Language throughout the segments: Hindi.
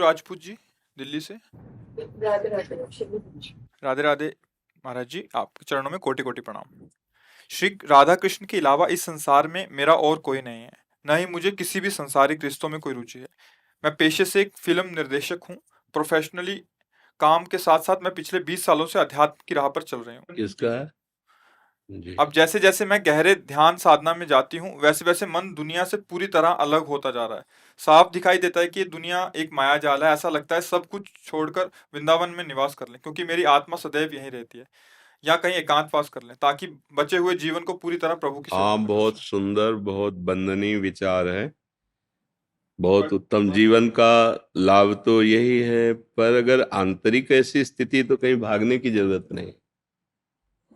राजपूत जी, दिल्ली से। राधे राधे अभिषेक। राधे राधे महाराज जी, आपके चरणों में कोटि कोटि प्रणाम। श्री राधा कृष्ण के अलावा इस संसार में मेरा और कोई नहीं है, न ही मुझे किसी भी संसारिक रिश्तों में कोई रुचि है। मैं पेशे से एक फिल्म निर्देशक हूँ। प्रोफेशनली काम के साथ साथ मैं पिछले 20 सालों से अध्यात्म की राह पर चल रही हूँ। किसका है जी? अब जैसे जैसे मैं गहरे ध्यान साधना में जाती हूँ, वैसे वैसे मन दुनिया से पूरी तरह अलग होता जा रहा है। साफ दिखाई देता है कि ये दुनिया एक माया जाल है। ऐसा लगता है सब कुछ छोड़कर वृंदावन में निवास कर लें, क्योंकि मेरी आत्मा सदैव यहीं रहती है। या कहीं एकांतवास कर लें, ताकि बचे हुए जीवन को पूरी तरह प्रभु की सेवा हाँ, में कर बहुत सकूं। सुंदर, बहुत वंदनीय विचार है। बहुत पर उत्तम। जीवन का लाभ तो यही है, पर अगर आंतरिक ऐसी स्थिति तो कहीं भागने की जरूरत नहीं।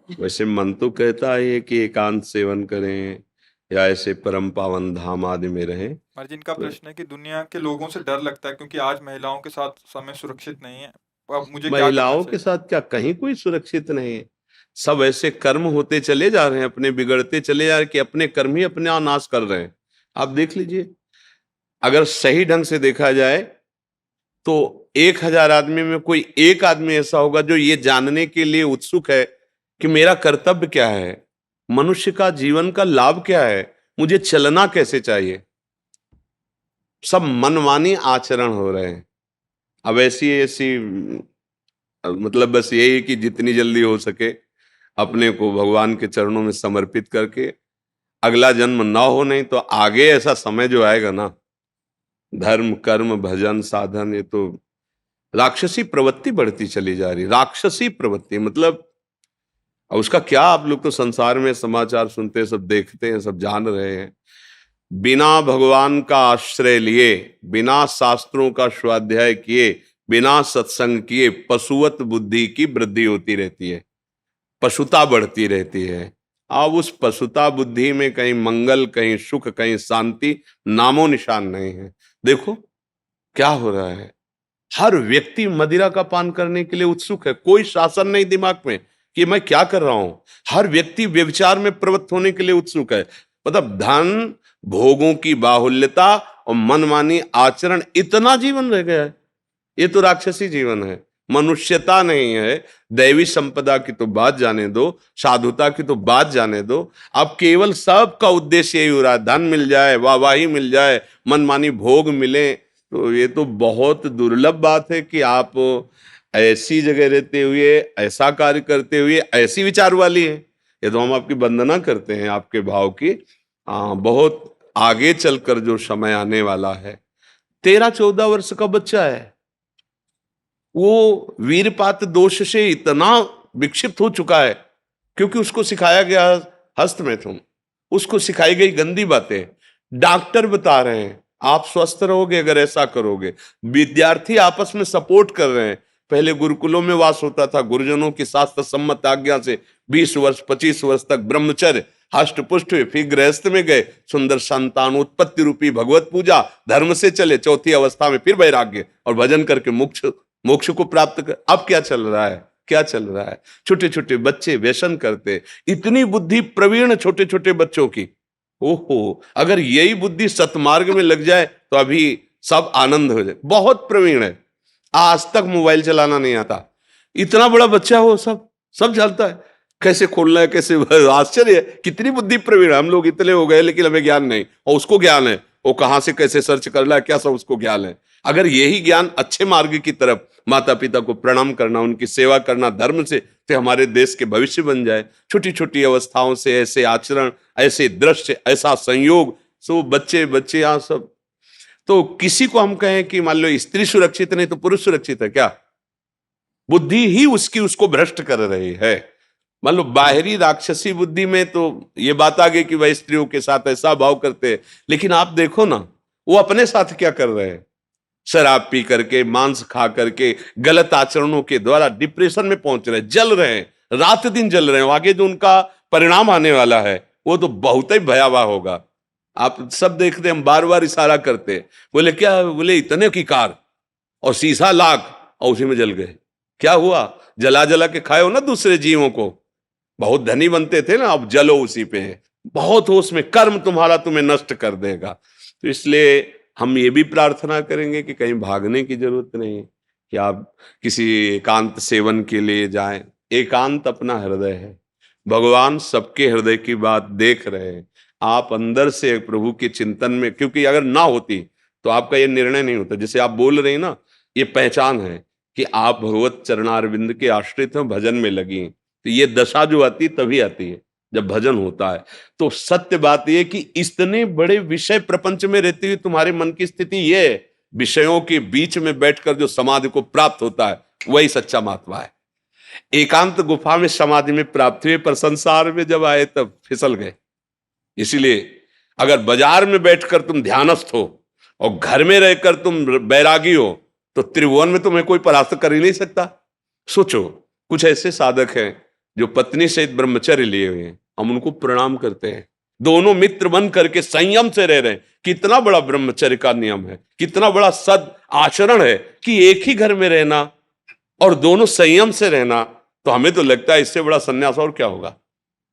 वैसे मन तो कहता है कि एकांत सेवन करें या ऐसे परम पावन धाम आदि में रहें। महाराज, इनका तो प्रश्न है कि दुनिया के लोगों से डर लगता है, क्योंकि आज महिलाओं के साथ समय सुरक्षित नहीं है। अब मुझे क्या करना महिलाओं के चाहिए? साथ क्या कहीं कोई सुरक्षित नहीं है। सब ऐसे कर्म होते चले जा रहे हैं, अपने बिगड़ते चले जा रहे हैं कि अपने कर्म ही अपने नाश कर रहे हैं। आप देख लीजिए, अगर सही ढंग से देखा जाए तो 1,000 आदमी में कोई एक आदमी ऐसा होगा जो ये जानने के लिए उत्सुक है कि मेरा कर्तव्य क्या है, मनुष्य का जीवन का लाभ क्या है, मुझे चलना कैसे चाहिए। सब मनमानी आचरण हो रहे हैं। अब ऐसी ऐसी मतलब बस यही कि जितनी जल्दी हो सके अपने को भगवान के चरणों में समर्पित करके अगला जन्म ना हो, नहीं तो आगे ऐसा समय जो आएगा ना, धर्म कर्म भजन साधन, ये तो राक्षसी प्रवृत्ति बढ़ती चली जा रही। राक्षसी प्रवृत्ति मतलब, और उसका क्या, आप लोग तो संसार में समाचार सुनते हैं, सब देखते हैं, सब जान रहे हैं। बिना भगवान का आश्रय लिए, बिना शास्त्रों का स्वाध्याय किए, बिना सत्संग किए पशुवत बुद्धि की वृद्धि होती रहती है, पशुता बढ़ती रहती है। अब उस पशुता बुद्धि में कहीं मंगल, कहीं सुख, कहीं शांति नामो निशान नहीं है। देखो क्या हो रहा है, हर व्यक्ति मदिरा का पान करने के लिए उत्सुक है। कोई शासन नहीं दिमाग में कि मैं क्या कर रहा हूं। हर व्यक्ति व्यभिचार में प्रवृत्त होने के लिए उत्सुक है। मतलब धन भोगों की बाहुल्यता और मनमानी आचरण, इतना जीवन रह गया है। ये तो राक्षसी जीवन है, मनुष्यता नहीं है। दैवी संपदा की तो बात जाने दो, साधुता की तो बात जाने दो। अब केवल सबका उद्देश्य यही हो रहा है, धन मिल जाए, वाहवाही मिल जाए, मनमानी भोग मिले। तो ये तो बहुत दुर्लभ बात है कि आप ऐसी जगह रहते हुए, ऐसा कार्य करते हुए ऐसी विचार वाली है। ये तो हम आपकी वंदना करते हैं, आपके भाव की। बहुत आगे चलकर जो समय आने वाला है, 13-14 वर्ष का बच्चा है, वो वीरपात दोष से इतना विक्षिप्त हो चुका है, क्योंकि उसको सिखाया गया हस्त में तुम, उसको सिखाई गई गंदी बातें। डॉक्टर बता रहे हैं आप स्वस्थ रहोगे अगर ऐसा करोगे। विद्यार्थी आपस में सपोर्ट कर रहे हैं। पहले गुरुकुलों में वास होता था, गुरुजनों की शास्त्र सम्मत आज्ञा से 20 वर्ष 25 वर्ष तक ब्रह्मचर्य हष्ट पुष्ट हुए, फिर गृहस्थ में गए, सुंदर संतान उत्पत्ति रूपी भगवत पूजा, धर्म से चले, चौथी अवस्था में फिर वैराग्य और भजन करके मोक्ष मोक्ष को प्राप्त कर। अब क्या चल रहा है, क्या चल रहा है, छोटे छोटे बच्चे व्यसन करते। इतनी बुद्धि प्रवीण छोटे छोटे बच्चों की, ओहो, अगर यही बुद्धि सतमार्ग में लग जाए तो अभी सब आनंद हो जाए। बहुत प्रवीण है, आज तक मोबाइल चलाना नहीं आता। इतना बड़ा बच्चा हो, सब सब जानता है कैसे खोलना है, कैसे। आश्चर्य है, कितनी बुद्धि प्रवीण। हम लोग इतने हो गए लेकिन हमें ज्ञान नहीं, और उसको ज्ञान है, वो कहां से कैसे सर्च करना है, क्या सब उसको ज्ञान है। अगर यही ज्ञान अच्छे मार्ग की तरफ, माता पिता को प्रणाम करना, उनकी सेवा करना धर्म से, तो हमारे देश के भविष्य बन जाए। छोटी छोटी अवस्थाओं से ऐसे आचरण, ऐसे दृश्य, ऐसा संयोग, सो बच्चे बच्चे यहाँ सब। तो किसी को हम कहें कि मान लो स्त्री सुरक्षित नहीं तो पुरुष सुरक्षित है क्या? बुद्धि ही उसकी उसको भ्रष्ट कर रही है। मान लो बाहरी राक्षसी बुद्धि में तो ये बात आ गई कि वह स्त्रियों के साथ ऐसा भाव करते हैं, लेकिन आप देखो ना वो अपने साथ क्या कर रहे हैं। शराब पी करके, मांस खा करके, गलत आचरणों के द्वारा डिप्रेशन में पहुंच रहे हैं, जल रहे हैं, रात दिन जल रहे हैं। आगे जो उनका परिणाम आने वाला है वो तो बहुत ही भयावह होगा। आप सब देखते, हम बार बार इशारा करते, बोले क्या, बोले इतने की कार और शीशा लाख और उसी में जल गए। क्या हुआ? जला जला के खाए हो ना दूसरे जीवों को। बहुत धनी बनते थे ना, अब जलो उसी पे। बहुत हो उसमें कर्म तुम्हारा तुम्हें नष्ट कर देगा। तो इसलिए हम ये भी प्रार्थना करेंगे कि कहीं भागने की जरूरत नहीं है कि आप किसी एकांत सेवन के लिए जाएं। एकांत अपना हृदय है, भगवान सबके हृदय की बात देख रहे हैं। आप अंदर से प्रभु के चिंतन में, क्योंकि अगर ना होती तो आपका ये निर्णय नहीं होता। जैसे आप बोल रहे हैं ना, ये पहचान है कि आप भगवत चरणारविंद के आश्रित हैं, भजन में लगी हैं। तो ये दशा जो आती तभी आती है जब भजन होता है। तो सत्य बात यह कि इतने बड़े विषय प्रपंच में रहती हुई तुम्हारे मन की स्थिति ये है, विषयों के बीच में बैठकर जो समाधि को प्राप्त होता है वही सच्चा महात्मा है। एकांत गुफा में समाधि में प्राप्त हुए, पर संसार में जब आए तब फिसल गए। इसीलिए अगर बाजार में बैठकर तुम ध्यानस्थ हो और घर में रहकर तुम बैरागी हो तो त्रिभुवन में तुम्हें कोई परास्त कर ही नहीं सकता। सोचो, कुछ ऐसे साधक हैं जो पत्नी सहित ब्रह्मचर्य लिए हुए हैं, हम उनको प्रणाम करते हैं। दोनों मित्र बन करके संयम से रह रहे हैं। कितना बड़ा ब्रह्मचर्य का नियम है, कितना बड़ा सद आचरण है कि एक ही घर में रहना और दोनों संयम से रहना। तो हमें तो लगता है इससे बड़ा संन्यास और क्या होगा।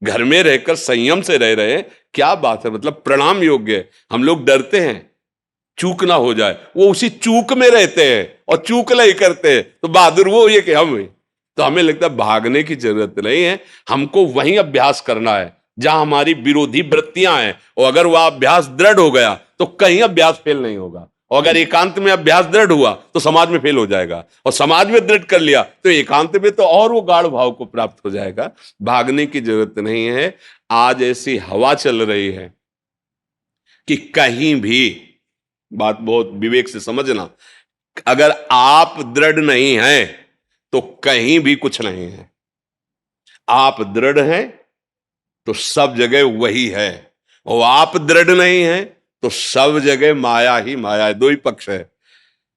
घर में रहकर संयम से रह रहे हैं, क्या बात है, मतलब प्रणाम योग्य है। हम लोग डरते हैं चूक ना हो जाए, वो उसी चूक में रहते हैं और चूक नहीं करते हैं, तो बहादुर वो ये कि हम हुए। तो हमें लगता है भागने की जरूरत नहीं है, हमको वहीं अभ्यास करना है जहां हमारी विरोधी वृत्तियां हैं। और अगर वह अभ्यास दृढ़ हो गया तो कहीं अभ्यास फेल नहीं होगा। और अगर एकांत में अभ्यास दृढ़ हुआ तो समाज में फेल हो जाएगा, और समाज में दृढ़ कर लिया तो एकांत में तो और वो गाढ़ भाव को प्राप्त हो जाएगा। भागने की जरूरत नहीं है। आज ऐसी हवा चल रही है कि कहीं भी, बात बहुत विवेक से समझना, अगर आप दृढ़ नहीं हैं तो कहीं भी कुछ नहीं है। आप दृढ़ हैं तो सब जगह वही है, और आप दृढ़ नहीं हैं तो सब जगह माया ही माया है। दो ही पक्ष है।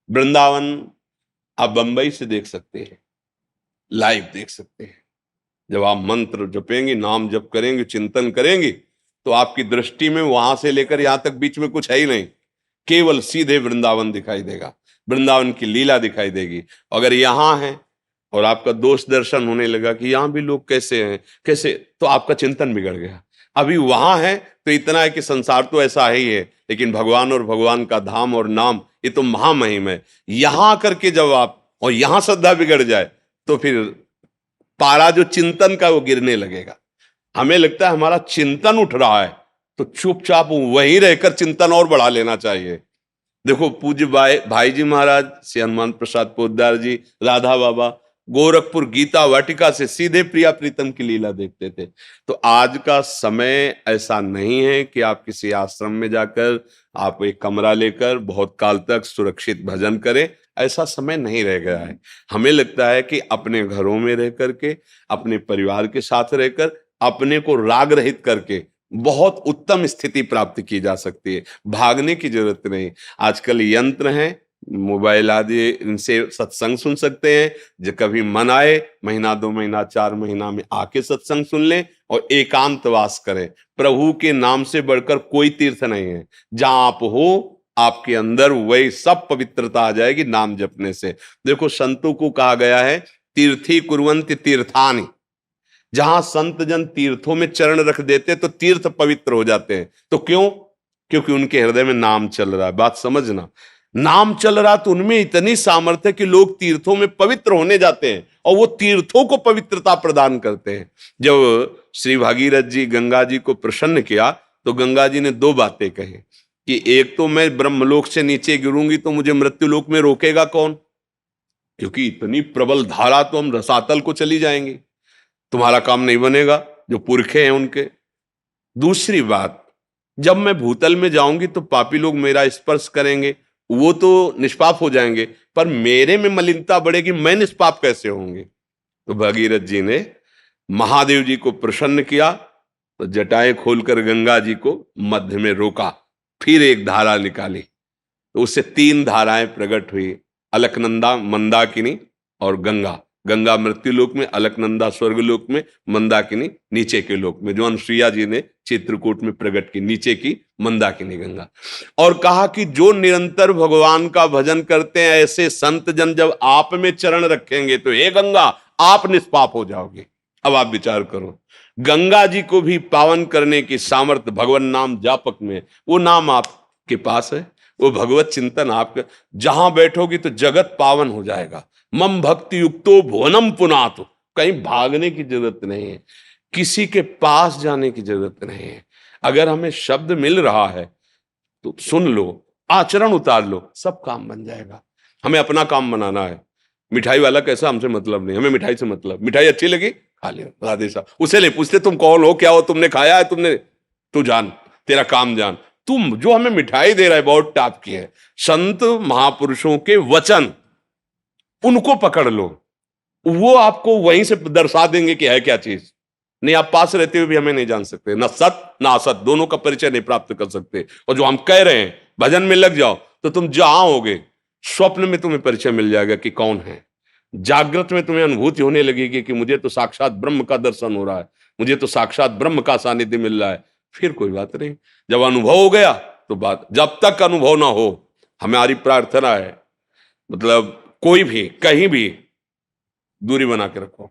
वृंदावन आप बंबई से देख सकते हैं, लाइव देख सकते हैं। जब आप मंत्र जपेंगे, नाम जप करेंगे, चिंतन करेंगे, तो आपकी दृष्टि में वहां से लेकर यहां तक बीच में कुछ है ही नहीं, केवल सीधे वृंदावन दिखाई देगा, वृंदावन की लीला दिखाई देगी। अगर यहां है और आपका दोष दर्शन होने लगा कि यहां भी लोग कैसे हैं कैसे, तो आपका चिंतन बिगड़ गया। अभी वहां है तो इतना है कि संसार तो ऐसा ही है, लेकिन भगवान और भगवान का धाम और नाम ये तो महामहिम है। यहां आकर के जब आप और यहां श्रद्धा बिगड़ जाए तो फिर पारा जो चिंतन का वो गिरने लगेगा। हमें लगता है हमारा चिंतन उठ रहा है तो चुपचाप वहीं रहकर चिंतन और बढ़ा लेना चाहिए। देखो, पूज्य भाई जी महाराज श्री हनुमान प्रसाद पोद्दार जी, राधा बाबा गोरखपुर गीता वाटिका से सीधे प्रिया प्रीतम की लीला देखते थे। तो आज का समय ऐसा नहीं है कि आप किसी आश्रम में जाकर आप एक कमरा लेकर बहुत काल तक सुरक्षित भजन करें, ऐसा समय नहीं रह गया है। हमें लगता है कि अपने घरों में रह करके, अपने परिवार के साथ रहकर, अपने को राग रहित करके बहुत उत्तम स्थिति प्राप्त की जा सकती है। भागने की जरूरत नहीं। आजकल यंत्र हैं, मोबाइल आदि, इनसे सत्संग सुन सकते हैं। जो कभी मन आए, महीना 2 महीना 4 महीना में आके सत्संग सुन लें और एकांतवास करें। प्रभु के नाम से बढ़कर कोई तीर्थ नहीं है। जहां आप हो आपके अंदर वही सब पवित्रता आ जाएगी नाम जपने से। देखो, संतों को कहा गया है तीर्थी कुर्वन्ति तीर्थानि। जहां संत जन तीर्थों में चरण रख देते तो तीर्थ पवित्र हो जाते हैं। तो क्यों? क्योंकि उनके हृदय में नाम चल रहा है। बात समझना, नाम चल रहा तो उनमें इतनी सामर्थ्य कि लोग तीर्थों में पवित्र होने जाते हैं और वो तीर्थों को पवित्रता प्रदान करते हैं। जब श्री भागीरथ जी गंगा जी को प्रसन्न किया तो गंगा जी ने 2 बातें कही कि एक तो मैं ब्रह्मलोक से नीचे गिरूंगी तो मुझे मृत्युलोक में रोकेगा कौन, क्योंकि इतनी प्रबल धारा तो हम रसातल को चली जाएंगे, तुम्हारा काम नहीं बनेगा, जो पुरखे हैं उनके। दूसरी बात, जब मैं भूतल में जाऊंगी तो पापी लोग मेरा स्पर्श करेंगे, वो तो निष्पाप हो जाएंगे, पर मेरे में मलिनता बढ़ेगी, मैं निष्पाप कैसे होंगे। तो भगीरथ जी ने महादेव जी को प्रसन्न किया तो जटाएं खोलकर गंगा जी को मध्य में रोका, फिर एक धारा निकाली तो उससे 3 धाराएं प्रकट हुई, अलकनंदा, मंदाकिनी और गंगा। गंगा मृत्युलोक में, अलकनंदा स्वर्गलोक में, मंदाकिनी नीचे के लोक में, जो अनुसुईया जी ने चित्रकूट में प्रकट की, नीचे की मंदाकिनी गंगा। और कहा कि जो निरंतर भगवान का भजन करते हैं ऐसे संत जन जब आप में चरण रखेंगे तो हे गंगा आप निष्पाप हो जाओगे। अब आप विचार करो, गंगा जी को भी पावन करने की सामर्थ्य भगवान नाम जापक में, वो नाम आपके पास है, वो भगवत चिंतन आपके जहां बैठोगी तो जगत पावन हो जाएगा। मम भक्ति युक्तो भुवनम पुनातु, कहीं भागने की जरूरत नहीं है, किसी के पास जाने की जरूरत नहीं है। अगर हमें शब्द मिल रहा है तो सुन लो, आचरण उतार लो, सब काम बन जाएगा। हमें अपना काम बनाना है। मिठाई वाला कैसा, हमसे मतलब नहीं, हमें मिठाई से मतलब। मिठाई अच्छी लगी, खा लिया, राधे साहब। उसे नहीं पूछते तुम कौन हो, क्या हो, तुमने खाया है, तुमने, तू जान, तेरा काम जान। तुम जो हमें मिठाई दे रहा है बहुत टाप की है, संत महापुरुषों के वचन, उनको पकड़ लो, वो आपको वहीं से दर्शा देंगे कि है क्या चीज। नहीं, आप पास रहते हुए भी हमें नहीं जान सकते, ना सत ना असत, दोनों का परिचय नहीं प्राप्त कर सकते। और जो हम कह रहे हैं, भजन में लग जाओ तो तुम जहां होगे, स्वप्न में तुम्हें परिचय मिल जाएगा कि कौन है। जागृत में तुम्हें अनुभूति होने लगेगी कि मुझे तो साक्षात ब्रह्म का दर्शन हो रहा है, मुझे तो साक्षात ब्रह्म का सानिध्य मिल रहा है। फिर कोई बात नहीं, जब अनुभव हो गया तो बात, जब तक अनुभव ना हो, हमारी प्रार्थना है, मतलब कोई भी कहीं भी दूरी बना के रखो,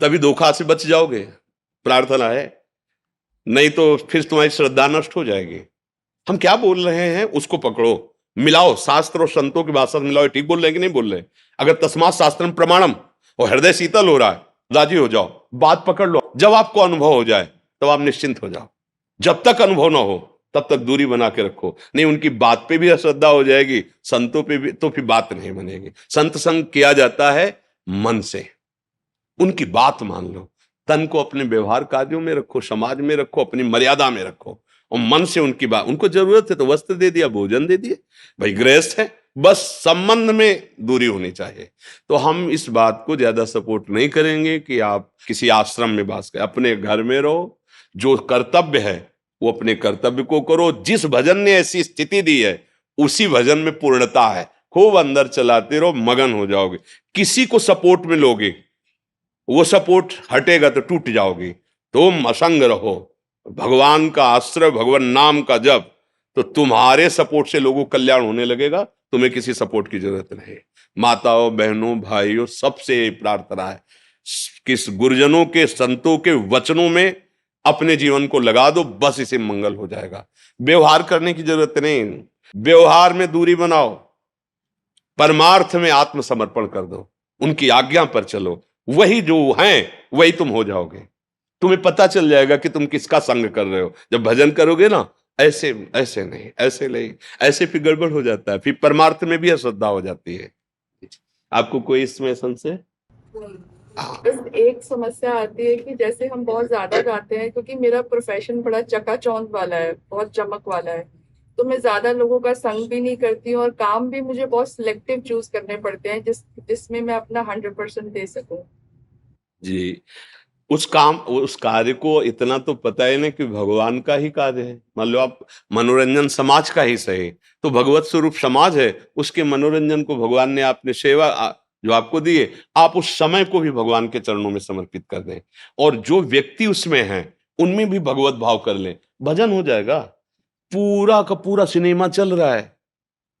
तभी धोखा से बच जाओगे। प्रार्थना है, नहीं तो फिर तुम्हारी श्रद्धा नष्ट हो जाएगी। हम क्या बोल रहे हैं उसको पकड़ो, मिलाओ, शास्त्र और संतों की भाषा में मिलाओ, ठीक बोल रहे हैं कि नहीं बोल रहे। अगर तस्मात् शास्त्रम प्रमाणम और हृदय शीतल हो रहा है, राजी हो जाओ, बात पकड़ लो। जब आपको अनुभव हो जाए तब आप निश्चिंत हो जाओ। जब तक अनुभव ना हो तब तक दूरी बना के रखो। नहीं, उनकी बात पे भी अश्रद्धा हो जाएगी, संतों पे भी, तो फिर बात नहीं बनेगी। संत संग किया जाता है मन से, उनकी बात मान लो, तन को अपने व्यवहार कार्यों में रखो, समाज में रखो, अपनी मर्यादा में रखो, और मन से उनकी बात, उनको जरूरत है तो वस्त्र दे दिया, भोजन दे दिए, भाई गृहस्थ है, बस संबंध में दूरी होनी चाहिए। तो हम इस बात को ज्यादा सपोर्ट नहीं करेंगे कि आप किसी आश्रम में वास करें, अपने घर में रहो, जो कर्तव्य है वो अपने कर्तव्य को करो। जिस भजन ने ऐसी स्थिति दी है उसी भजन में पूर्णता है, खूब अंदर चलाते रहो, मगन हो जाओगे। किसी को सपोर्ट में लोगे, वो सपोर्ट हटेगा तो टूट जाओगे। तुम असंग रहो, भगवान का आश्रय, भगवान नाम का जप, तो तुम्हारे सपोर्ट से लोगों का कल्याण होने लगेगा, तुम्हें किसी सपोर्ट की जरूरत नहीं। माताओं, बहनों, भाइयों, सबसे प्रार्थना है, किस गुरुजनों के, संतों के वचनों में अपने जीवन को लगा दो, बस इसे मंगल हो जाएगा। व्यवहार करने की जरूरत नहीं, व्यवहार में दूरी बनाओ, परमार्थ में आत्मसमर्पण कर दो, उनकी आज्ञा पर चलो, वही जो हैं वही तुम हो जाओगे। तुम्हें पता चल जाएगा कि तुम किसका संग कर रहे हो। जब भजन करोगे ना, ऐसे ऐसे नहीं, ऐसे नहीं, ऐसे फिर गड़बड़ हो जाता है, फिर परमार्थ में भी अश्रद्धा हो जाती है। आपको कोई इसमें संशय? बस एक समस्या आती है कि जैसे हम बहुत ज्यादा गाते हैं, क्योंकि मेरा प्रोफेशन बड़ा चकाचौंध वाला है, बहुत चमक वाला है, तो मैं ज्यादा लोगों का संग भी नहीं करती हूँ, और काम भी मुझे बहुत सिलेक्टिव चूज करने पड़ते हैं जिसमें मैं अपना 100% दे सकूं। जी, उस कार्य को इतना तो पता है ना कि भगवान का ही कार्य है। मान लो आप मनोरंजन समाज का ही सही, तो भगवत स्वरूप समाज है, उसके मनोरंजन को भगवान ने आपने सेवा जो आपको दी है, आप उस समय को भी भगवान के चरणों में समर्पित कर दें, और जो व्यक्ति उसमें है उनमें भी भगवत भाव कर लें, भजन हो जाएगा। पूरा का पूरा सिनेमा चल रहा है,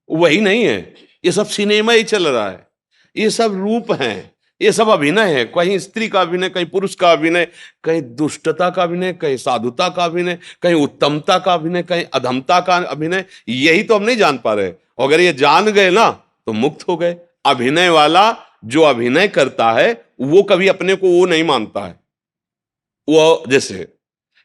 वही नहीं है, ये सब सिनेमा ही चल रहा है, ये सब रूप हैं, ये सब अभिनय है। कहीं स्त्री का अभिनय, कहीं पुरुष का अभिनय, कहीं दुष्टता का अभिनय, कहीं साधुता का अभिनय, कहीं उत्तमता का अभिनय, कहीं अधमता का अभिनय। यही तो हम नहीं जान पा रहे। अगर ये जान गए ना तो मुक्त हो गए। अभिनय वाला जो अभिनय करता है वो कभी अपने को वो नहीं मानता है। वो जैसे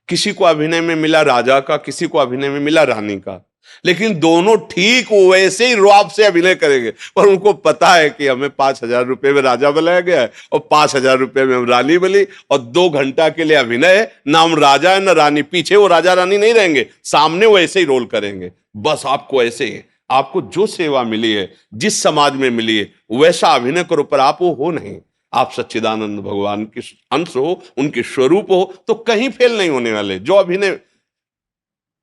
किसी को अभिनय में मिला राजा का, किसी को अभिनय में मिला रानी का, लेकिन दोनों ठीक वैसे ही रुआब से अभिनय करेंगे, पर उनको पता है कि हमें 5,000 रुपए में राजा बनाया गया है और 5,000 रुपए में हम रानी बनी, और 2 घंटा के लिए अभिनय है, ना हम राजा है ना रानी। पीछे वो राजा रानी नहीं रहेंगे, सामने वो ऐसे ही रोल करेंगे। बस आपको ऐसे ही, आपको जो सेवा मिली है, जिस समाज में मिली है, वैसा अभिनय करो, पर आप वो हो नहीं। आप सच्चिदानंद भगवान के अंश हो, उनके स्वरूप हो, तो कहीं फेल नहीं होने वाले। जो अभिनय,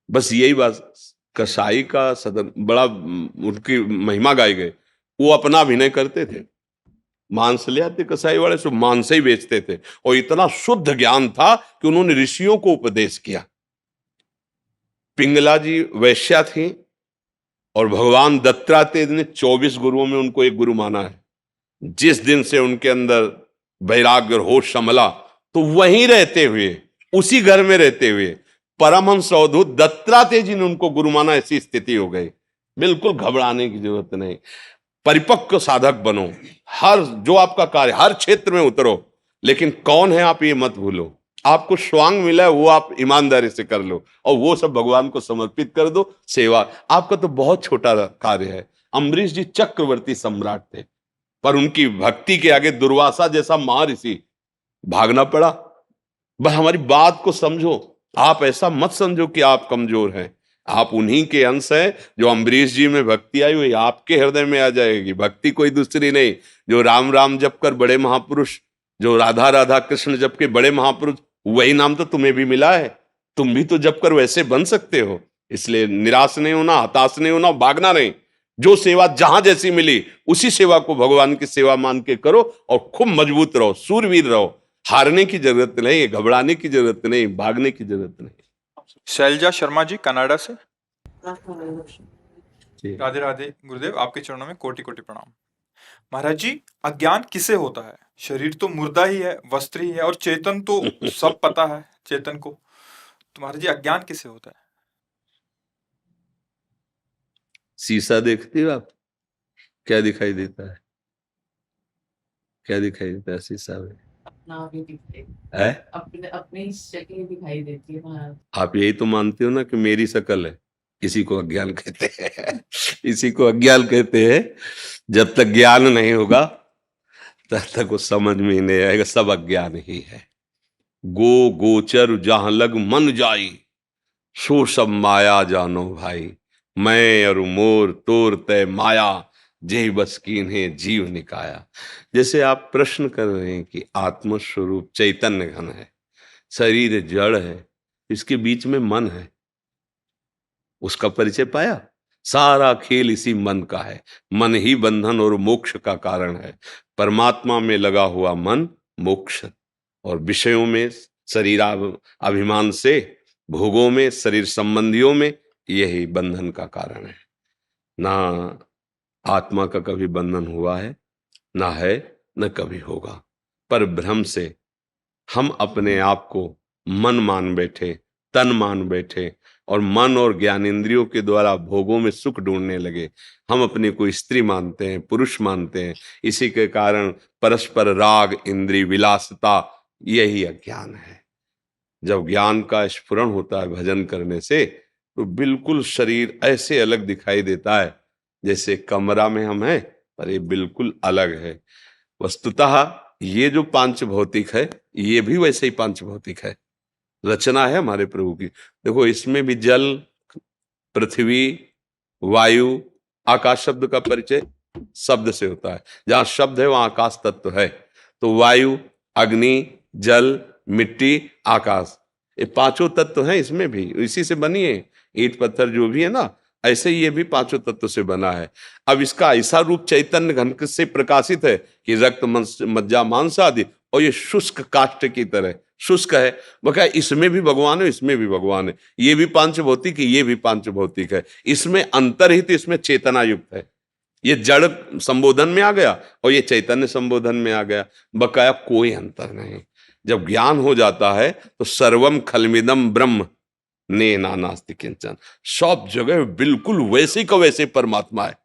बस यही बात, कसाई का सदन बड़ा उनकी महिमा गाई गई, वो अपना अभिनय करते थे, मांस ले आते कसाई वाले, सो मांस ही बेचते थे, और इतना शुद्ध ज्ञान था कि उन्होंने ऋषियों को उपदेश किया। पिंगला जी वैश्या थी, और भगवान दत्तात्रेय ने 24 गुरुओं में उनको एक गुरु माना है। जिस दिन से उनके अंदर वैराग्य और होश संभला, तो वहीं रहते हुए, उसी घर में रहते हुए परमहंस अवधूत दत्तात्रेय जी ने उनको गुरु माना, ऐसी स्थिति हो गई। बिल्कुल घबराने की जरूरत नहीं, परिपक्व साधक बनो, हर जो आपका कार्य हर क्षेत्र में उतरो, लेकिन कौन है आप ये मत भूलो। आपको स्वांग मिला है वो आप ईमानदारी से कर लो और वो सब भगवान को समर्पित कर दो। सेवा आपका तो बहुत छोटा कार्य है। अम्बरीश जी चक्रवर्ती सम्राट थे, पर उनकी भक्ति के आगे दुर्वासा जैसा महर्षि भागना पड़ा। बस हमारी बात को समझो, आप ऐसा मत समझो कि आप कमजोर हैं, आप उन्हीं के अंश हैं। जो अम्बरीश जी में भक्ति आई हुई आपके हृदय में आ जाएगी। भक्ति कोई दूसरी नहीं। जो राम राम जप कर बड़े महापुरुष, जो राधा राधा कृष्ण जप के बड़े महापुरुष, वही नाम तो तुम्हें भी मिला है। तुम भी तो जप कर वैसे बन सकते हो। इसलिए निराश नहीं होना, हताश नहीं होना, भागना नहीं। जो सेवा जहां जैसी मिली उसी सेवा को भगवान की सेवा मान के करो और खूब मजबूत रहो, सूरवीर रहो। हारने की जरूरत नहीं, घबराने की जरूरत नहीं, भागने की जरूरत नहीं। शैलजा शर्मा जी कनाडा से। जी। राधे राधे गुरुदेव, आपके चरणों में कोटि कोटि प्रणाम। महाराज जी, अज्ञान किसे होता है? शरीर तो मुर्दा ही है, वस्त्र ही है, और चेतन तो सब पता है चेतन को। तो महाराज जी, अज्ञान किसे होता है? शीशा देखते हो आप, क्या दिखाई देता है? क्या दिखाई देता है शीशा में? अपना भी दिखाई है? अपनी शक्ल दिखाई देती है महाराज। आप यही तो मानते हो ना कि मेरी शक्ल है। इसी को अज्ञान कहते हैं। इसी को अज्ञान कहते हैं। जब तक ज्ञान नहीं होगा तब तक वो समझ में ही नहीं आएगा, सब अज्ञान ही है। गो गोचर जहां लग मन जाई, सो सब माया जानो भाई। मैं और मोर तोर तय माया, जे बस कीन्हे जीव निकाया। जैसे आप प्रश्न कर रहे हैं कि आत्म स्वरूप चैतन्य घन है, शरीर जड़ है, इसके बीच में मन है, उसका परिचय पाया। सारा खेल इसी मन का है। मन ही बंधन और मोक्ष का कारण है। परमात्मा में लगा हुआ मन मोक्ष, और विषयों में शरीर अभिमान से, भोगों में, शरीर संबंधियों में, यही बंधन का कारण है। ना आत्मा का कभी बंधन हुआ है, ना है, न कभी होगा। पर भ्रम से हम अपने आप को मन मान बैठे, तन मान बैठे, और मन और ज्ञानेंद्रियों के द्वारा भोगों में सुख ढूंढने लगे। हम अपने को स्त्री मानते हैं, पुरुष मानते हैं। इसी के कारण परस्पर राग, इंद्रिय विलासिता, यही अज्ञान है। जब ज्ञान का स्फुरण होता है भजन करने से, तो बिल्कुल शरीर ऐसे अलग दिखाई देता है जैसे कमरा में हम हैं, पर ये बिल्कुल अलग है। वस्तुतः ये जो पांच भौतिक है, ये भी वैसे ही पांच भौतिक है, रचना है हमारे प्रभु की। देखो, इसमें भी जल, पृथ्वी, वायु, आकाश शब्द का परिचय शब्द से होता है। जहां शब्द है वहां आकाश तत्व है। तो वायु, अग्नि, जल, मिट्टी, आकाश, ये पांचों तत्व हैं। इसमें भी इसी से बनी है। ईंट पत्थर जो भी है ना, ऐसे ही ये भी पांचों तत्व से बना है। अब इसका ऐसा रूप चैतन्य घन से प्रकाशित है कि रक्त, मज्जा, मांस आदि, और ये शुष्क काष्ठ की तरह शुष्क है। बका इसमें भी भगवान है, इसमें भी भगवान है। ये भी पांच भौतिक है, ये भी पांच भौतिक है। इसमें अंतर्हित, इसमें चेतना युक्त है। ये जड़ संबोधन में आ गया और ये चैतन्य संबोधन में आ गया। बकाया कोई अंतर नहीं। जब ज्ञान हो जाता है तो सर्वम खलमिदम ब्रह्म ने नानास्ति किंचन, सब जगह बिल्कुल वैसे का वैसे परमात्मा है।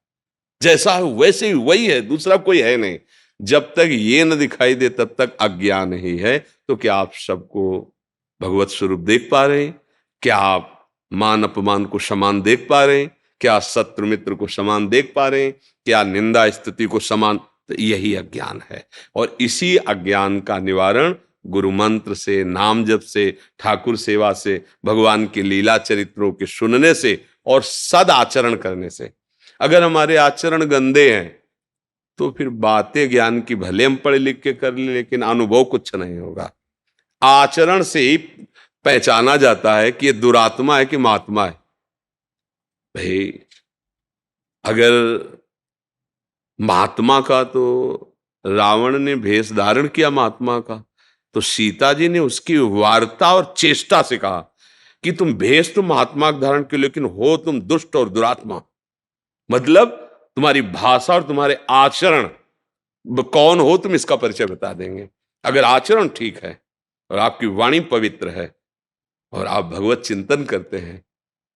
जैसा है वैसे ही वही है, दूसरा कोई है नहीं। जब तक ये न दिखाई दे तब तक अज्ञान ही है। तो क्या आप सबको भगवत स्वरूप देख पा रहे हैं? क्या आप मान अपमान को समान देख पा रहे हैं? क्या शत्रु मित्र को समान देख पा रहे हैं? क्या निंदा स्तुति को समान? तो यही अज्ञान है। और इसी अज्ञान का निवारण गुरु मंत्र से, नाम जप से, ठाकुर सेवा से, भगवान के लीला चरित्रों के सुनने से और सद आचरण करने से। अगर हमारे आचरण गंदे हैं तो फिर बातें ज्ञान की भले हम पढ़ लिख के कर ले, लेकिन अनुभव कुछ नहीं होगा। आचरण से ही पहचाना जाता है कि ये दुरात्मा है कि महात्मा है। भाई अगर महात्मा का, तो रावण ने भेष धारण किया महात्मा का, तो सीता जी ने उसकी वार्ता और चेष्टा से कहा कि तुम भेष तो महात्मा का धारण किया, लेकिन हो तुम दुष्ट और दुरात्मा। मतलब तुम्हारी भाषा और तुम्हारे आचरण कौन हो तुम, इसका परिचय बता देंगे। अगर आचरण ठीक है और आपकी वाणी पवित्र है और आप भगवत चिंतन करते हैं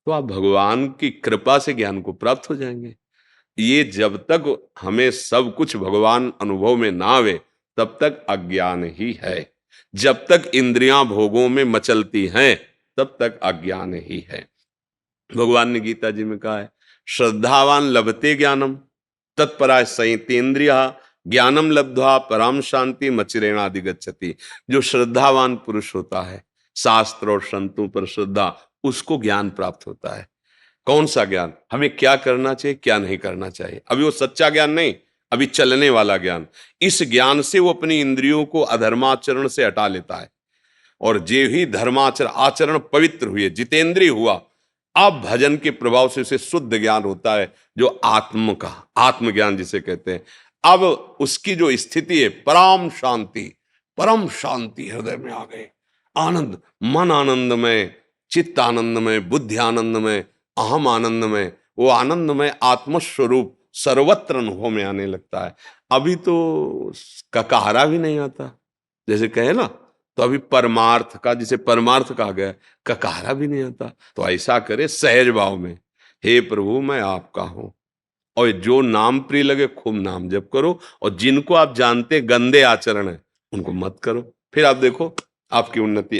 तो आप भगवान की कृपा से ज्ञान को प्राप्त हो जाएंगे। ये जब तक हमें सब कुछ भगवान अनुभव में ना आवे तब तक अज्ञान ही है। जब तक इंद्रियां भोगों में मचलती हैं तब तक अज्ञान ही है। भगवान ने गीता जी में कहा है, श्रद्धावान लभते ज्ञानम तत्पराय संयतेन्द्रिया ज्ञानम लब्ध्वा पराम शांति मचिरेणाधिगच्छति। जो श्रद्धावान पुरुष होता है, शास्त्र और संतों पर श्रद्धा, उसको ज्ञान प्राप्त होता है। कौन सा ज्ञान? हमें क्या करना चाहिए, क्या नहीं करना चाहिए। अभी वो सच्चा ज्ञान नहीं, अभी चलने वाला ज्ञान। इस ज्ञान से वो अपनी इंद्रियों को अधर्माचरण से हटा लेता है, और जे ही धर्माचरण आचरण पवित्र हुए, जितेंद्रिय हुआ, अब भजन के प्रभाव से उसे शुद्ध ज्ञान होता है, जो आत्म का आत्मज्ञान जिसे कहते हैं। अब उसकी जो स्थिति है, परम शांति हृदय में आ गए। आनंद, मन आनंदमय, चित्त आनंदमय, बुद्धि आनंदमय, अहम आनंदमय, वो आनंदमय आत्मस्वरूप सर्वत्र अनुभव में आने लगता है। अभी तो ककारा भी नहीं आता, जैसे कहे ना, तो अभी परमार्थ का, जिसे परमार्थ कहा गया, ककारा भी नहीं आता। तो ऐसा करे सहज भाव में, हे प्रभु मैं आपका हूं, और जो नाम प्रिय लगे खूब नाम जप करो, और जिनको आप जानते गंदे आचरण है उनको मत करो। फिर आप देखो आपकी उन्नति,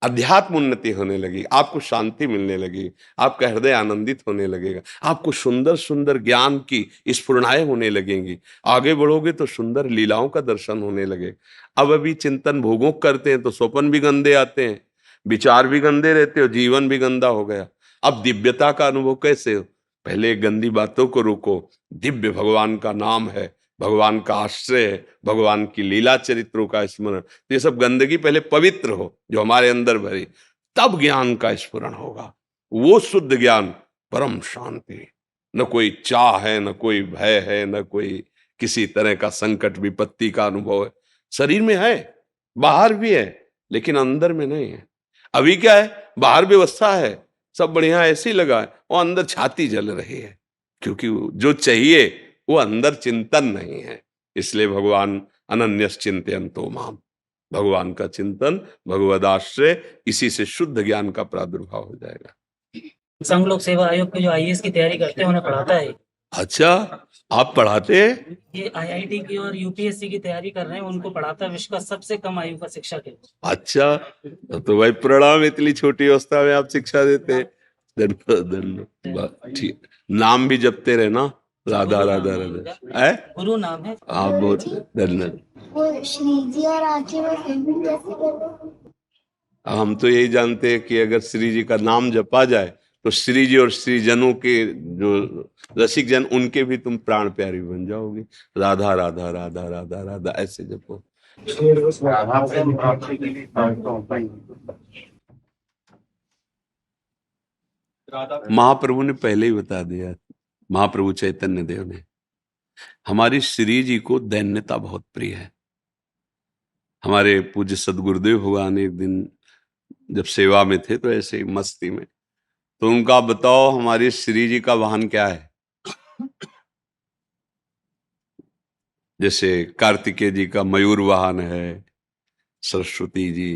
अध्यात्म उन्नति होने लगी, आपको शांति मिलने लगी, आपका हृदय आनंदित होने लगेगा, आपको सुंदर सुंदर ज्ञान की स्फुरणाएं होने लगेंगी। आगे बढ़ोगे तो सुंदर लीलाओं का दर्शन होने लगे। अब अभी चिंतन भोगों करते हैं तो स्वप्न भी गंदे आते हैं, विचार भी गंदे रहते हो, जीवन भी गंदा हो गया। अब दिव्यता का अनुभव कैसे हो? पहले गंदी बातों को रोको, दिव्य भगवान का नाम है, भगवान का आश्रय है, भगवान की लीला चरित्रों का स्मरण, तो ये सब गंदगी पहले पवित्र हो जो हमारे अंदर भरी, तब ज्ञान का स्फुरण होगा। वो शुद्ध ज्ञान, परम शांति, न कोई चाह है, न कोई भय है, न कोई किसी तरह का संकट विपत्ति का अनुभव है। शरीर में है, बाहर भी है, लेकिन अंदर में नहीं है। अभी क्या है, बाहर व्यवस्था है, सब बढ़िया ऐसे ही लगा है, और अंदर छाती जल रही है, क्योंकि जो चाहिए वो अंदर चिंतन नहीं है। इसलिए भगवान अनन्यस चिंतयन्तो माम, भगवान का चिंतन, भगवदाश्रय, इसी से शुद्ध ज्ञान का प्रादुर्भाव हो जाएगा। संघ लोक सेवा आयोग के जो आईएएस की तैयारी करते हैं उन्हें पढ़ाता है। अच्छा, आप पढ़ाते हैं? ये आईआईटी की और यूपीएससी की तैयारी कर रहे हैं, उनको पढ़ाता है, विश्व का सबसे कम आयु का शिक्षक है। अच्छा, तो भाई प्रणाम, इतनी छोटी अवस्था में आप शिक्षा देते हैं। धन्यवाद। ठीक, नाम भी जपते रहे ना, राधा राधा राधा है, गुरु नाम है। आप बहुत धन्यवाद। वो श्री जी और आके वो फिल्म कैसे कर हम तो यही जानते हैं कि अगर श्री जी का नाम जपा जाए तो श्री जी और श्रीजनों के जो रसिक जन, उनके भी तुम प्राण प्यारी बन जाओगे। राधा राधा राधा राधा राधा ऐसे जपो। महाप्रभु ने पहले ही बता दिया, महाप्रभु चैतन्य देव ने, हमारी श्री जी को दैन्यता बहुत प्रिय है। हमारे पूज्य सदगुरुदेव भगवान एक दिन जब सेवा में थे तो ऐसे ही मस्ती में, तो उनका बताओ हमारी श्री जी का वाहन क्या है? जैसे कार्तिकेय जी का मयूर वाहन है, सरस्वती जी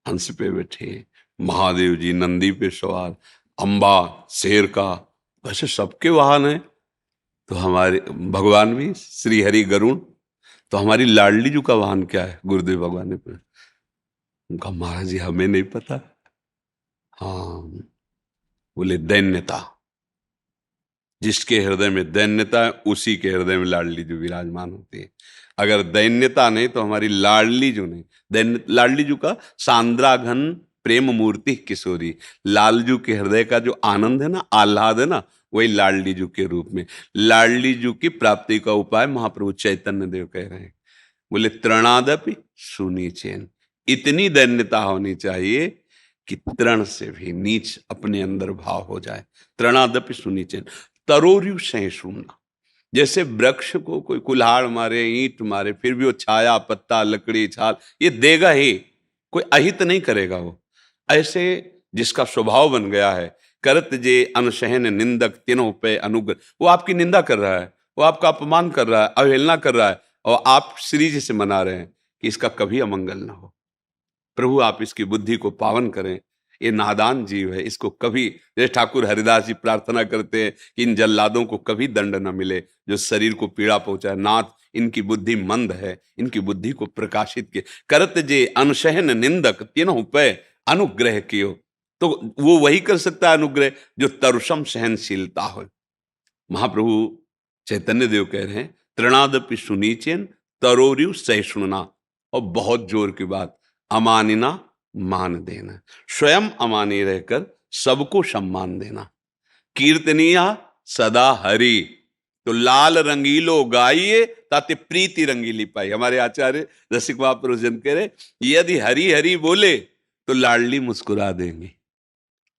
हंस पे बैठे, महादेव जी नंदी पे सवार, अंबा शेर का, वैसे सबके वाहन है। तो हमारे भगवान भी श्री हरि गरुण। तो हमारी लाडली जी का वाहन क्या है? गुरुदेव भगवान ने पूछा। उनका महाराज जी हमें नहीं पता। हाँ, बोले दैन्यता। जिसके हृदय में दैन्यता है उसी के हृदय में लाडली जो विराजमान होती है। अगर दैन्यता नहीं तो हमारी लाडली जो नहीं, लाडली जू का सांद्राघन प्रेम मूर्ति किशोरी, लालजू के हृदय का जो आनंद है ना, आह्लाद है ना, वही लाडली जू के रूप में। लाडली जू की प्राप्ति का उपाय महाप्रभु चैतन्य देव कह रहे हैं। बोले तृणादपि सुनीचेन, इतनी दैन्यता होनी चाहिए कि तृण से भी नीच अपने अंदर भाव हो जाए। तृणादपि सुनीचेन, तरोरु सहिष्णुना। जैसे वृक्ष को कोई कुल्हाड़ मारे, ईंट मारे, फिर भी वो छाया, पत्ता, लकड़ी, छाल ये देगा ही, कोई अहित नहीं करेगा वो। ऐसे जिसका स्वभाव बन गया है, करत जे अनसहन निंदक तीनों पे अनुग्रह, वो आपकी निंदा कर रहा है, वो आपका अपमान कर रहा है, अवहेलना कर रहा है, और आप श्री जी से मना रहे हैं कि इसका कभी अमंगल ना हो। प्रभु आप इसकी बुद्धि को पावन करें, ये नादान जीव है, इसको कभी, जैसे ठाकुर हरिदास जी प्रार्थना करते हैं कि इन जल्लादों को कभी दंड न मिले जो शरीर को पीड़ा पहुंचाए। नाथ इनकी बुद्धि मंद है, इनकी बुद्धि को प्रकाशित किए। करत जे अनशहन निंदक तीनों पे अनुग्रह कियो, तो वो वही कर सकता है अनुग्रह जो तरुषम सहनशीलता हो। महाप्रभु चैतन्य देव कह रहे हैं तृणादपि सुनीचेन तरोरिव सहिष्णुना, और बहुत जोर की बात, अमानिना मान देना, स्वयं अमानी रहकर सबको सम्मान देना। कीर्तनिया सदा हरि, तो लाल रंगीलो गाइए ताते प्रीति रंगीली पाई। हमारे आचार्य रसिक महापुरुष जन कह रहे यदि हरि हरि बोले तो लाडली मुस्कुरा देंगे,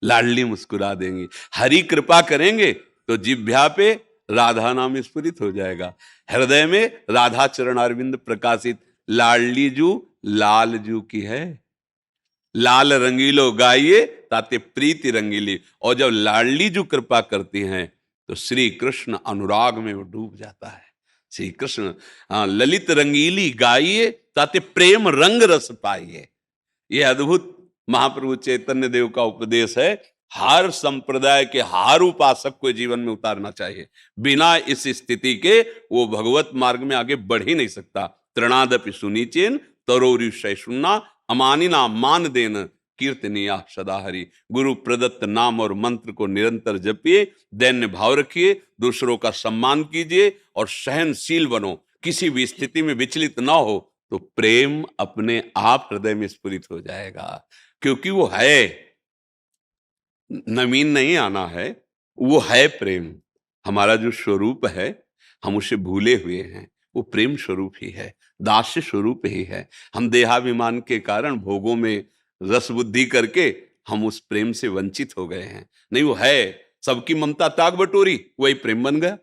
लाडली मुस्कुरा देंगी। हरि कृपा करेंगे तो जिह्वा पे राधा नाम स्फुरित हो जाएगा, हृदय में राधा चरण अरविंद प्रकाशित। लाडली जू लाल जू की है, लाल रंगीलो गाइए ताते प्रीति रंगीली। और जब लाडली जू कृपा करती हैं तो श्री कृष्ण अनुराग में वो डूब जाता है। श्री कृष्ण ललित रंगीली गाइए ताते प्रेम रंग रस पाइए। ये अद्भुत महाप्रभु चैतन्य देव का उपदेश है, हर संप्रदाय के हर उपासक को जीवन में उतारना चाहिए। बिना इस स्थिति के वो भगवत मार्ग में आगे बढ़ ही नहीं सकता। तृणादपि सुनीचेन तरोरि सहिष्णुना, अमानिना मान देन, कीर्तनिया सदा हरि। गुरु प्रदत्त नाम और मंत्र को निरंतर जपिए, दैन्य भाव रखिए, दूसरों का सम्मान कीजिए और सहनशील बनो। किसी भी स्थिति में विचलित ना हो तो प्रेम अपने आप हृदय में स्फुरित हो जाएगा, क्योंकि वो है, नवीन नहीं आना है, वो है प्रेम। हमारा जो स्वरूप है हम उसे भूले हुए हैं, वो प्रेम स्वरूप ही है, दास्य स्वरूप ही है। हम देहाभिमान के कारण भोगों में रस बुद्धि करके हम उस प्रेम से वंचित हो गए हैं। नहीं, वो है, सबकी ममता ताग बटोरी, वही प्रेम बन गया।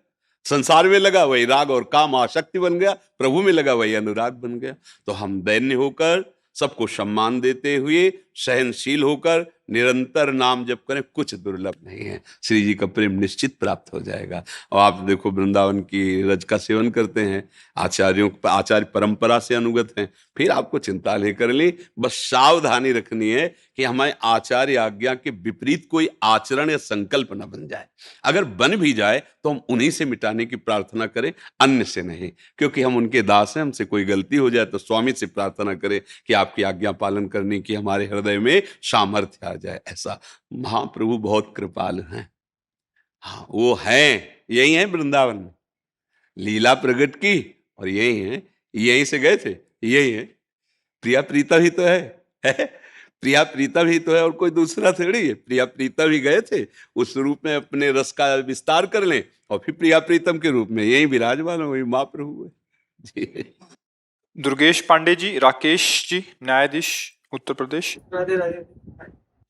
संसार में लगा वही राग और काम आसक्ति बन गया, प्रभु में लगा वही अनुराग बन गया। तो हम दैन्य होकर, सबको सम्मान देते हुए, सहनशील होकर निरंतर नाम जप करें, कुछ दुर्लभ नहीं है। श्री जी का प्रेम निश्चित प्राप्त हो जाएगा। और आप देखो वृंदावन की रज का सेवन करते हैं, आचार्य परंपरा से अनुगत हैं, फिर आपको चिंता नहीं करनी। बस सावधानी रखनी है कि हमारे आचार्य आज्ञा के विपरीत कोई आचरण या संकल्प न बन जाए। अगर बन भी जाए तो हम उन्हीं से मिटाने की प्रार्थना करें, अन्य से नहीं, क्योंकि हम उनके दास हैं। हमसे कोई गलती हो जाए तो स्वामी से प्रार्थना करें कि आपकी आज्ञा पालन करने की हमारे हृदय में सामर्थ्य आ जाए। ऐसा महाप्रभु बहुत कृपालु हैं। हाँ, वो हैं, यही है वृंदावन में लीला प्रकट की, और यही है, यहीं से गए थे, यही है। प्रिया प्रीता भी तो है प्रिया प्रीता भी तो है, और कोई दूसरा थोड़ी है। प्रिया प्रीता भी गए थे, उस रूप में अपने रस का विस्तार कर लें, और फिर प्रिया प्रीतम के रूप में यही विराजमान हो, वही महाप्रभु है जी। दुर्गेश पांडे जी, राकेश जी, न्यायाधीश, उत्तर प्रदेश। राधे राधे।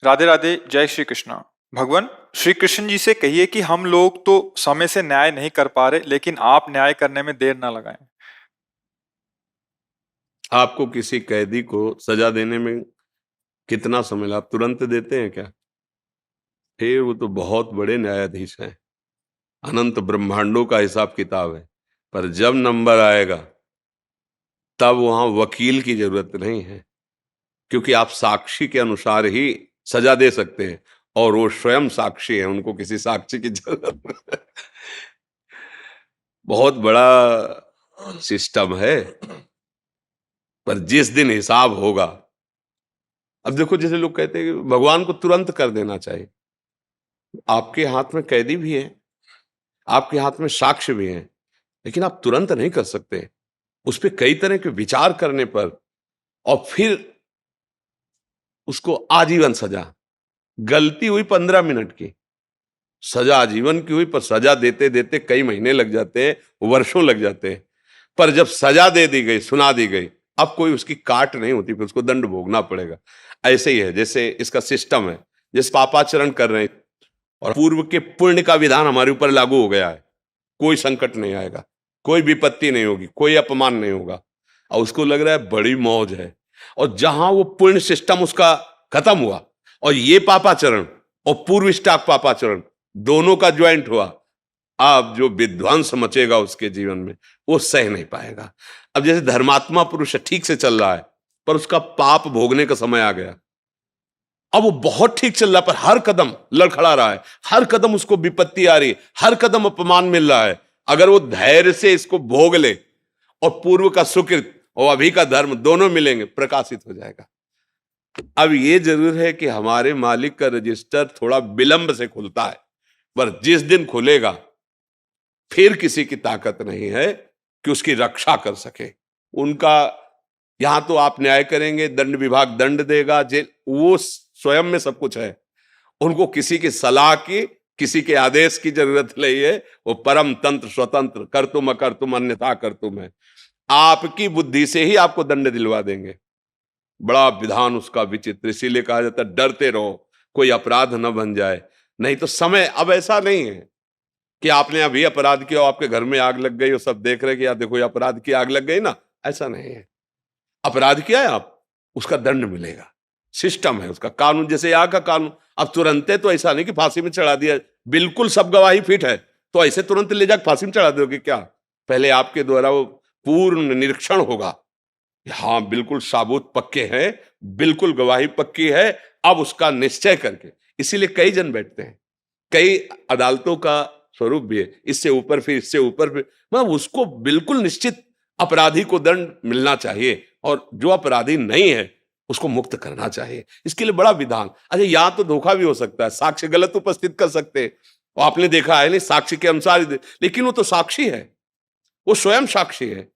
राधे राधे, जय श्री कृष्णा। भगवान श्री कृष्ण जी से कहिए कि हम लोग तो समय से न्याय नहीं कर पा रहे, लेकिन आप न्याय करने में देर ना लगाएं। आपको किसी कैदी को सजा देने में कितना समय, आप तुरंत देते हैं क्या? फिर वो तो बहुत बड़े न्यायाधीश हैं, अनंत ब्रह्मांडों का हिसाब किताब है। पर जब नंबर आएगा तब वहां वकील की जरूरत नहीं है, क्योंकि आप साक्षी के अनुसार ही सजा दे सकते हैं, और वो स्वयं साक्षी है, उनको किसी साक्षी की जरूरत नहीं। बहुत बड़ा सिस्टम है। पर जिस दिन हिसाब होगा, अब देखो जैसे लोग कहते हैं कि भगवान को तुरंत कर देना चाहिए। आपके हाथ में कैदी भी है, आपके हाथ में साक्ष्य भी है, लेकिन आप तुरंत नहीं कर सकते। उस पर कई तरह के विचार करने पर, और फिर उसको आजीवन सजा, गलती हुई 15 मिनट की, सजा आजीवन की हुई, पर सजा देते देते कई महीने लग जाते हैं, वर्षों लग जाते हैं। पर जब सजा दे दी गई, सुना दी गई, अब कोई उसकी काट नहीं होती, फिर उसको दंड भोगना पड़ेगा। ऐसे ही है, जैसे इसका सिस्टम है, जैसे पापाचरण कर रहे हैं और पूर्व के पुण्य का विधान हमारे ऊपर लागू हो गया है, कोई संकट नहीं आएगा, कोई विपत्ति नहीं होगी, कोई अपमान नहीं होगा, और उसको लग रहा है बड़ी मौज है। और जहां वो पुण्य सिस्टम उसका खत्म हुआ और ये पापाचरण और पूर्व स्टॉक पापाचरण दोनों का ज्वाइंट हुआ, अब जो विध्वंस मचेगा उसके जीवन में वो सह नहीं पाएगा। अब जैसे धर्मात्मा पुरुष ठीक से चल रहा है, पर उसका पाप भोगने का समय आ गया। अब वो बहुत ठीक चल रहा है, पर हर कदम लड़खड़ा रहा है, हर कदम उसको विपत्ति आ रही है, हर कदम अपमान मिल रहा है। अगर वो धैर्य से इसको भोग ले और पूर्व का सुकृत और अभी का धर्म दोनों मिलेंगे, प्रकाशित हो जाएगा। अब ये जरूर है कि हमारे मालिक का रजिस्टर थोड़ा विलंब से खुलता है, पर जिस दिन खुलेगा फिर किसी की ताकत नहीं है कि उसकी रक्षा कर सके। उनका यहां तो आप न्याय करेंगे, दंड विभाग दंड देगा, जेल, वो स्वयं में सब कुछ है। उनको किसी की सलाह की, किसी के आदेश की जरूरत नहीं है। वो परम तंत्र स्वतंत्र, कर तुम अकर तुम अन्यथा कर तुम है। आपकी बुद्धि से ही आपको दंड दिलवा देंगे। बड़ा विधान उसका विचित्र, इसीलिए कहा जाता है डरते रहो कोई अपराध न बन जाए। नहीं तो समय अब ऐसा नहीं है कि आपने अभी अपराध किया, आपके घर में आग लग गई और सब देख रहे कि यार देखो ये अपराध की आग लग गई ना, ऐसा नहीं है। अपराध किया है आप, उसका दंड मिलेगा, सिस्टम है उसका, कानून जैसे यहाँ का कानून। अब तुरंत तो ऐसा नहीं कि फांसी में चढ़ा दिया, बिल्कुल सब गवाही फिट है तो ऐसे तुरंत ले जाकर फांसी में चढ़ा दोगे क्या? पहले आपके द्वारा वो पूर्ण निरीक्षण होगा, हाँ बिल्कुल साबुत पक्के हैं, बिल्कुल गवाही पक्की है, अब उसका निश्चय करके। इसीलिए कई जन बैठते हैं, कई अदालतों का स्वरूप भी है, इससे ऊपर फिर इससे ऊपर फिर, मतलब उसको बिल्कुल निश्चित अपराधी को दंड मिलना चाहिए और जो अपराधी नहीं है उसको मुक्त करना चाहिए। इसके लिए बड़ा विधान। अच्छा, यहाँ तो धोखा भी हो सकता है, साक्ष्य गलत उपस्थित कर सकते हैं, और आपने देखा है नहीं साक्ष्य के अनुसार ही, लेकिन वो तो साक्षी है, वो स्वयं साक्षी है,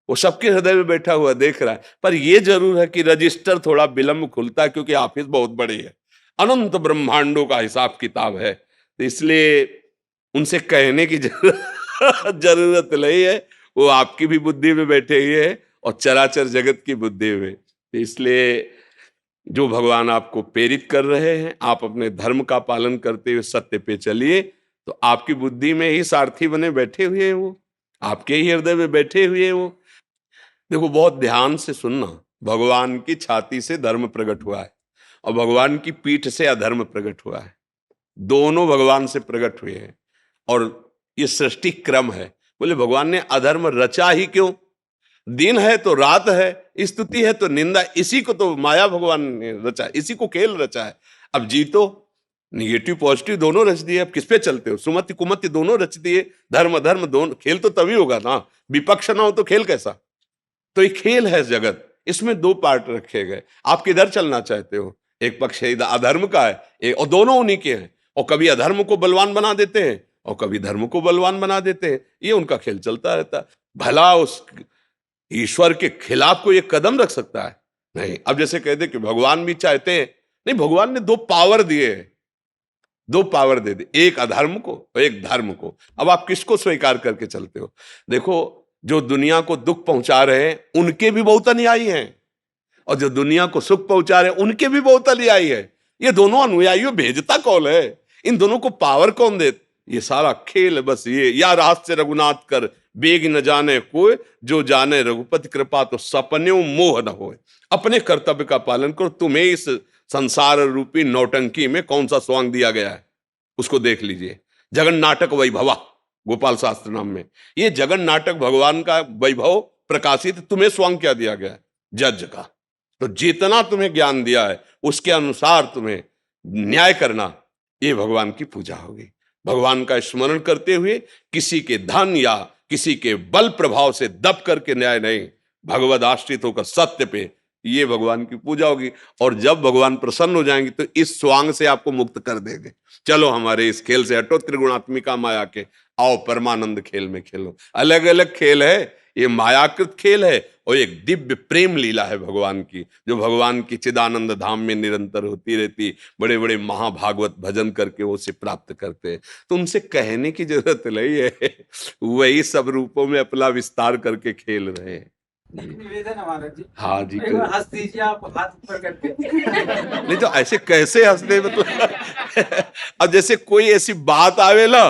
वो सबके हृदय में बैठा हुआ देख रहा है। पर यह जरूर है कि रजिस्टर थोड़ा विलंब खुलता है, क्योंकि ऑफिस बहुत बड़ी है, अनंत ब्रह्मांडों का हिसाब किताब है, तो इसलिए उनसे कहने की जरूरत नहीं है। वो आपकी भी बुद्धि में बैठे हुए हैं और चराचर जगत की बुद्धि में। तो इसलिए जो भगवान आपको प्रेरित कर रहे हैं, आप अपने धर्म का पालन करते हुए सत्य पे चलिए, तो आपकी बुद्धि में ही सारथी बने बैठे हुए हैं, वो आपके ही हृदय में बैठे हुए हैं वो। देखो बहुत ध्यान से सुनना, भगवान की छाती से धर्म प्रकट हुआ है और भगवान की पीठ से अधर्म प्रकट हुआ है, दोनों भगवान से प्रकट हुए हैं। और ये सृष्टि क्रम है। बोले भगवान ने अधर्म रचा ही क्यों? दिन है तो रात है, स्तुति है तो निंदा, इसी को तो माया भगवान ने रचा, इसी को खेल रचा है। अब जीतो, निगेटिव पॉजिटिव दोनों रच दिए, अब किस पे चलते हो? सुमति कुमति दोनों रच दिए, धर्म अधर्म दोनों। खेल तो तभी होगा ना, विपक्ष ना हो तो खेल कैसा? तो ये खेल है जगत, इसमें दो पार्ट रखे गए। आप किधर चलना चाहते हो? एक पक्ष अधर्म का है और दोनों उन्हीं के हैं, और कभी अधर्म को बलवान बना देते हैं और कभी धर्म को बलवान बना देते हैं। ये उनका खेल चलता रहता है। भला उस ईश्वर के खिलाफ कोई एक कदम रख सकता है? नहीं। अब जैसे कहते कि भगवान भी चाहते हैं, नहीं, भगवान ने दो पावर दिए हैं, दो पावर दे दी, एक अधर्म को और एक धर्म को। अब आप किसको स्वीकार करके चलते हो? देखो, जो दुनिया को दुख पहुंचा रहे हैं उनके भी बहुत अनुयायी हैं, और जो दुनिया को सुख पहुंचा रहे हैं उनके भी बहुत अनुयायी है। ये दोनों अनुयायियों भेजता कौन है? इन दोनों को पावर कौन दे? ये सारा खेल बस ये, या रहस्य रघुनाथ कर बेग न जाने कोई, जो जाने रघुपति कृपा तो सपने मोह न होए। अपने कर्तव्य का पालन करो। तुम्हें इस संसार रूपी नौटंकी में कौन सा स्वांग दिया गया है उसको देख लीजिए। जगन नाटक वैभवा, गोपाल शास्त्र नाम में ये जगन नाटक भगवान का वैभव प्रकाशित, तुम्हें स्वांग क्या दिया गया है? जज का। तो जितना तुम्हें ज्ञान दिया है उसके अनुसार तुम्हें न्याय करना, ये भगवान की पूजा होगी। भगवान का स्मरण करते हुए किसी के धन या किसी के बल प्रभाव से दब करके न्याय नहीं, भगवद आश्रित होकर सत्य पे, ये भगवान की पूजा होगी। और जब भगवान प्रसन्न हो जाएंगे तो इस स्वांग से आपको मुक्त कर देंगे। चलो हमारे इस खेल से हटो, त्रिगुणात्मिका माया के, आओ परमानंद खेल में खेलो। अलग अलग खेल है, ये मायाकृत खेल है और एक दिव्य प्रेम लीला है भगवान की, जो भगवान की चिदानंद धाम में निरंतर होती रहती। बड़े बड़े महाभागवत भजन करके वो उसे प्राप्त करते हैं। तो उनसे कहने की जरूरत नहीं है, वही सब रूपों में अपना विस्तार करके खेल रहे हैं। निवेदन है महाराज जी, हाँ जी, एक बार हंस दीजिए आप हाथ ऊपर करके। नहीं तो ऐसे कैसे हंसते, मतलब अब जैसे कोई ऐसी बात आवे ना,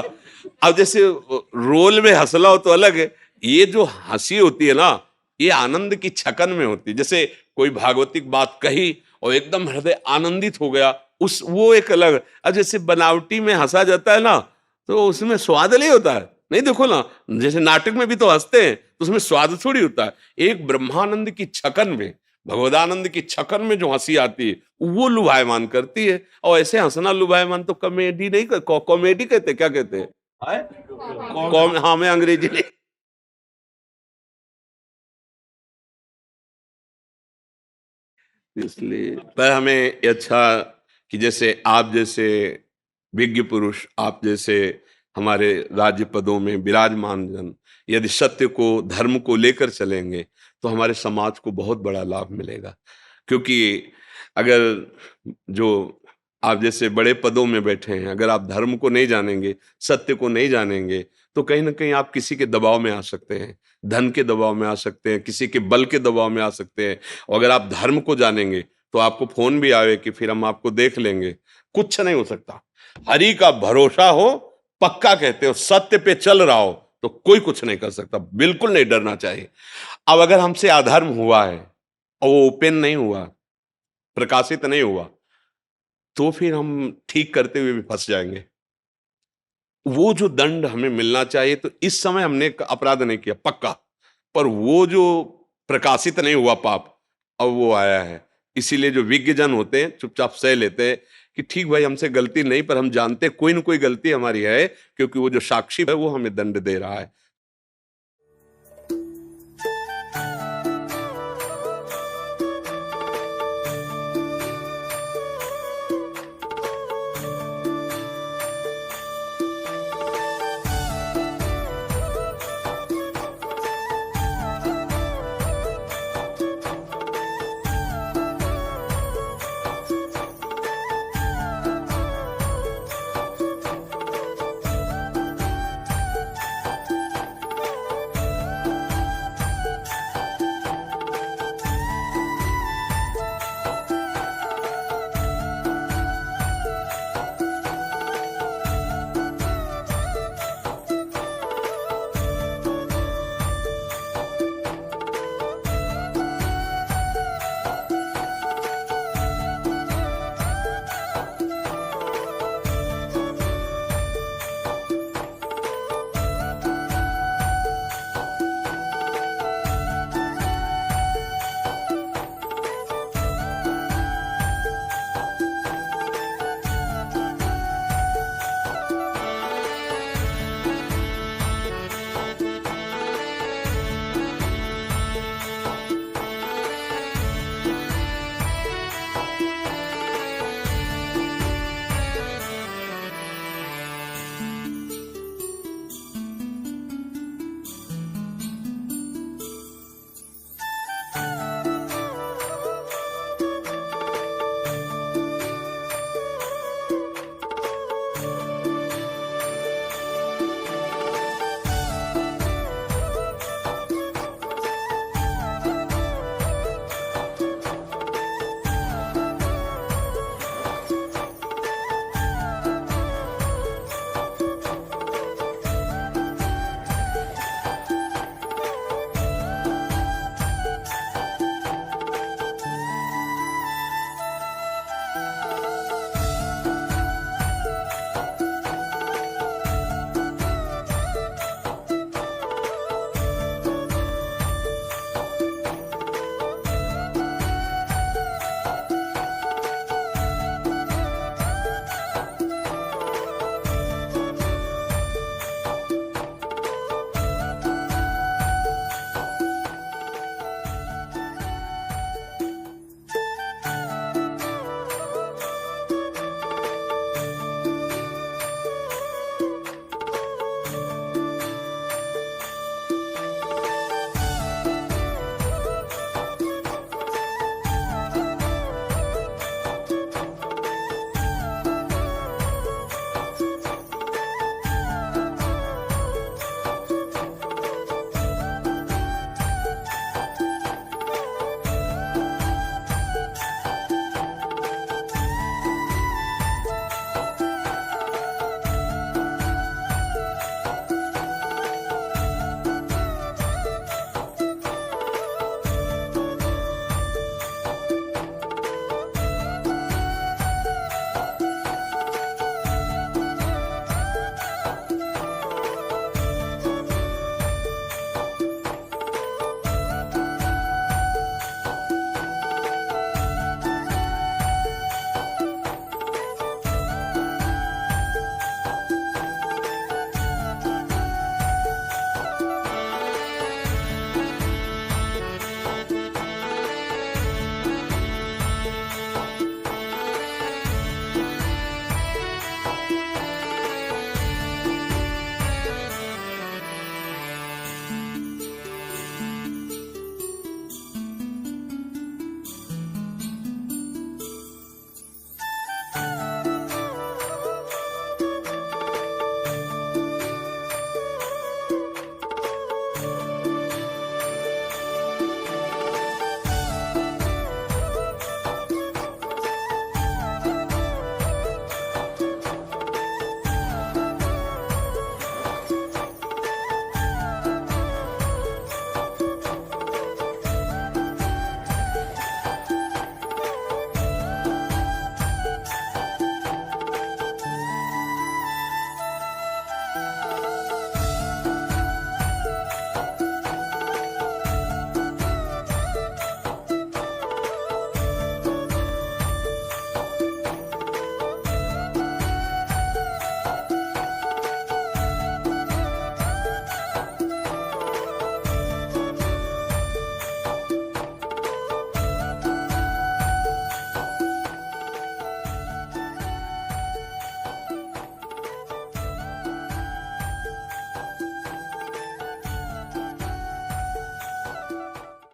अब जैसे रोल में हंसला हो तो अलग है, ये जो हंसी होती है ना, ये आनंद की छकन में होती है। जैसे कोई भागवतिक बात कही और एकदम हृदय आनंदित हो गया, उस वो एक अलग। अब जैसे बनावटी में हंसा जाता है ना, तो उसमें स्वाद नहीं होता है। नहीं, देखो ना, जैसे नाटक में भी तो हंसते हैं तो उसमें स्वाद थोड़ी होता है। एक ब्रह्मानंद की छकन में भगवदानंद की छकन में जो हंसी आती है वो लुभायमान करती है। और ऐसे हंसना लुभायमान तो कॉमेडी नहीं, कॉमेडी कहते, क्या कहते हैं? हाँ, मैं अंग्रेजी नहीं। इसलिए पर हमें ये अच्छा कि जैसे आप जैसे विज्ञ पुरुष, आप जैसे हमारे राज्य पदों में विराजमान जन यदि सत्य को, धर्म को लेकर चलेंगे तो हमारे समाज को बहुत बड़ा लाभ मिलेगा। क्योंकि अगर जो आप जैसे बड़े पदों में बैठे हैं, अगर आप धर्म को नहीं जानेंगे, सत्य को नहीं जानेंगे, तो कहीं ना कहीं आप किसी के दबाव में आ सकते हैं, धन के दबाव में आ सकते हैं, किसी के बल के दबाव में आ सकते हैं। और अगर आप धर्म को जानेंगे तो आपको फोन भी आवे कि फिर हम आपको देख लेंगे, कुछ नहीं हो सकता। हरि का भरोसा हो, पक्का कहते हो, सत्य पे चल रहा हो तो कोई कुछ नहीं कर सकता। बिल्कुल नहीं डरना चाहिए। अब अगर हमसे अधर्म हुआ है और वो ओपन नहीं हुआ, प्रकाशित नहीं हुआ, तो फिर हम ठीक करते हुए भी फंस जाएंगे। वो जो दंड हमें मिलना चाहिए, तो इस समय हमने एक अपराध नहीं किया पक्का, पर वो जो प्रकाशित नहीं हुआ पाप, अब वो आया है। इसीलिए जो विज्ञ जन होते हैं चुपचाप सह लेते हैं कि ठीक भाई, हमसे गलती नहीं, पर हम जानते कोई ना कोई गलती हमारी है, क्योंकि वो जो साक्षी है वो हमें दंड दे रहा है।